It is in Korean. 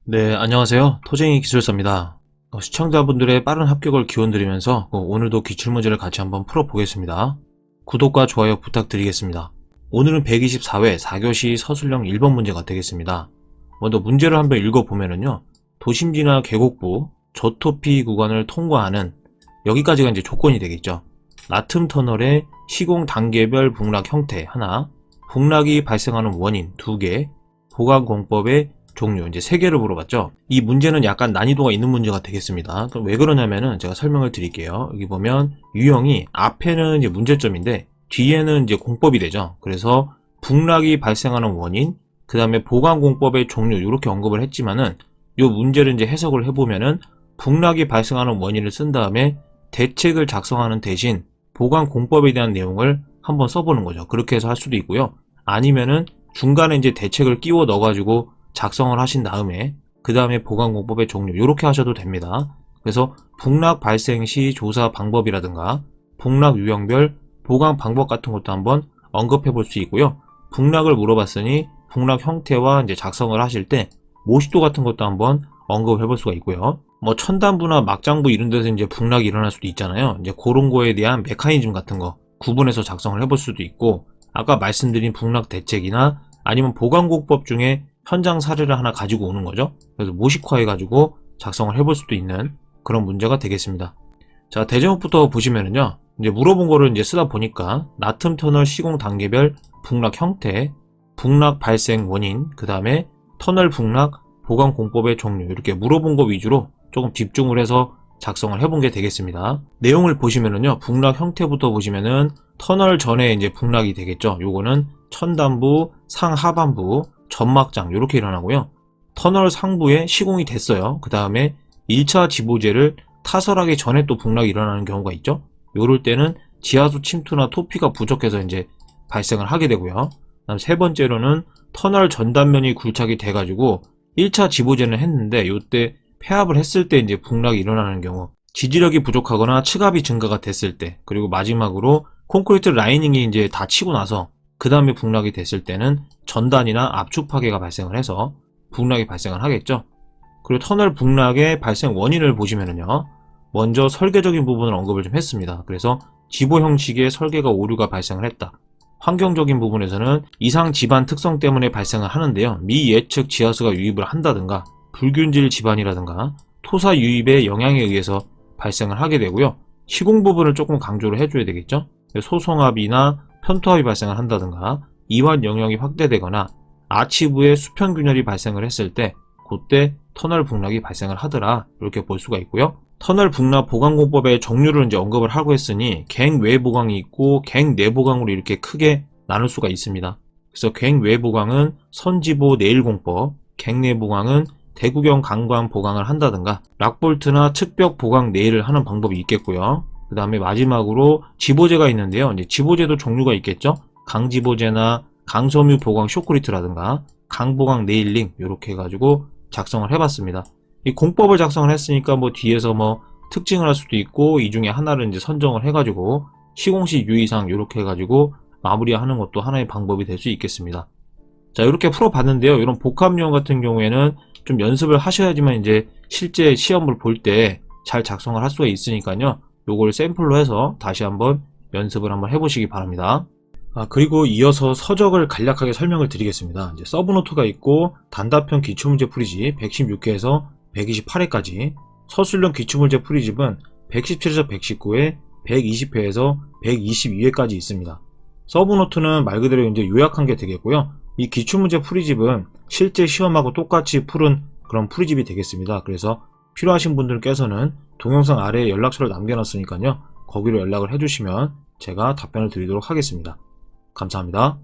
네, 안녕하세요. 토쟁이 기술사입니다. 시청자분들의 빠른 합격을 기원드리면서 오늘도 기출문제를 같이 한번 풀어보겠습니다. 구독과 좋아요 부탁드리겠습니다. 오늘은 124회 4교시 서술형 1번 문제가 되겠습니다. 먼저 문제를 한번 읽어보면은요. 도심지나 계곡부, 저토피 구간을 통과하는 여기까지가 이제 조건이 되겠죠. 나툼 터널의 시공 단계별 북락 형태 하나, 북락이 발생하는 원인 2개, 보강 공법의 종류 이제 3개를 물어봤죠. 이 문제는 약간 난이도가 있는 문제가 되겠습니다. 그럼 왜 그러냐면은 제가 설명을 드릴게요. 여기 보면 유형이 앞에는 이제 문제점인데 뒤에는 이제 공법이 되죠. 그래서 북락이 발생하는 원인, 그 다음에 보강 공법의 종류 이렇게 언급을 했지만은 이 문제를 이제 해석을 해보면은 북락이 발생하는 원인을 쓴 다음에 대책을 작성하는 대신 보강 공법에 대한 내용을 한번 써보는 거죠. 그렇게 해서 할 수도 있고요. 아니면은 중간에 이제 대책을 끼워 넣어가지고 작성을 하신 다음에 그 다음에 보강 공법의 종류 이렇게 하셔도 됩니다. 그래서 북락 발생 시 조사 방법이라든가 북락 유형별 보강 방법 같은 것도 한번 언급해 볼 수 있고요. 북락을 물어봤으니 북락 형태와 이제 작성을 하실 때 모식도 같은 것도 한번 언급해 볼 수가 있고요. 뭐 천단부나 막장부 이런 데서 이제 북락이 일어날 수도 있잖아요. 이제 그런 거에 대한 메커니즘 같은 거 구분해서 작성을 해 볼 수도 있고, 아까 말씀드린 북락 대책이나 아니면 보강 공법 중에 현장 사례를 하나 가지고 오는 거죠. 그래서 모식화해 가지고 작성을 해볼 수도 있는 그런 문제가 되겠습니다. 자, 대제목부터 보시면은요. 이제 물어본 거를 이제 쓰다 보니까 나툼 터널 시공 단계별 북락 형태, 북락 발생 원인, 그 다음에 터널 북락 보강 공법의 종류 이렇게 물어본 거 위주로 조금 집중을 해서 작성을 해본 게 되겠습니다. 내용을 보시면은요. 북락 형태부터 보시면은 터널 전에 이제 북락이 되겠죠. 요거는 천단부, 상하반부, 점막장 이렇게 일어나고요. 터널 상부에 시공이 됐어요. 그 다음에 1차 지보제를 타설하기 전에 또 북락이 일어나는 경우가 있죠. 요럴 때는 지하수 침투나 토피가 부족해서 이제 발생을 하게 되고요. 그다음 세 번째로는 터널 전단면이 굴착이 돼가지고 1차 지보제는 했는데 요때 폐합을 했을 때 이제 북락이 일어나는 경우, 지지력이 부족하거나 층압이 증가가 됐을 때, 그리고 마지막으로 콘크리트 라이닝이 이제 다 치고 나서 그 다음에 북락이 됐을 때는 전단이나 압축 파괴가 발생을 해서 북락이 발생을 하겠죠. 그리고 터널 북락의 발생 원인을 보시면은요. 먼저 설계적인 부분을 언급을 좀 했습니다. 그래서 지보 형식의 설계가 오류가 발생을 했다. 환경적인 부분에서는 이상 지반 특성 때문에 발생을 하는데요. 미예측 지하수가 유입을 한다든가 불균질 지반이라든가 토사 유입의 영향에 의해서 발생을 하게 되고요. 시공 부분을 조금 강조를 해줘야 되겠죠. 소송압이나 편토압이 발생을 한다든가 이완 영역이 확대되거나 아치부에 수평 균열이 발생을 했을 때 그때 터널 북락이 발생을 하더라, 이렇게 볼 수가 있고요. 터널 북락 보강 공법의 종류를 이제 언급을 하고 했으니 갱 외 보강이 있고 갱 내 보강으로 이렇게 크게 나눌 수가 있습니다. 그래서 갱 외 보강은 선지보 내일 공법, 갱 내 보강은 대구경 강관 보강을 한다든가 락볼트나 측벽 보강 내일을 하는 방법이 있겠고요. 그 다음에 마지막으로 지보제가 있는데요. 이제 지보제도 종류가 있겠죠. 강지보제나 강섬유 보강 쇼크리트라든가 강보강 네일링 이렇게 해가지고 작성을 해봤습니다. 이 공법을 작성을 했으니까 뭐 뒤에서 뭐 특징을 할 수도 있고 이 중에 하나를 이제 선정을 해가지고 시공시 유의사항 이렇게 해가지고 마무리하는 것도 하나의 방법이 될 수 있겠습니다. 자, 이렇게 풀어봤는데요. 이런 복합유형 같은 경우에는 좀 연습을 하셔야지만 이제 실제 시험을 볼 때 잘 작성을 할 수가 있으니까요. 요걸 샘플로 해서 다시 한번 연습을 한번 해보시기 바랍니다. 그리고 이어서 서적을 간략하게 설명을 드리겠습니다. 이제 서브노트가 있고 단답형 기출문제 풀이집 116회에서 128회까지, 서술형 기출문제 풀이집은 117에서 119회, 120회에서 122회까지 있습니다. 서브노트는 말 그대로 이제 요약한 게 되겠고요. 이 기출문제 풀이집은 실제 시험하고 똑같이 푸른 그런 풀이집이 되겠습니다. 그래서 필요하신 분들께서는 동영상 아래에 연락처를 남겨놨으니까요. 거기로 연락을 해주시면 제가 답변을 드리도록 하겠습니다. 감사합니다.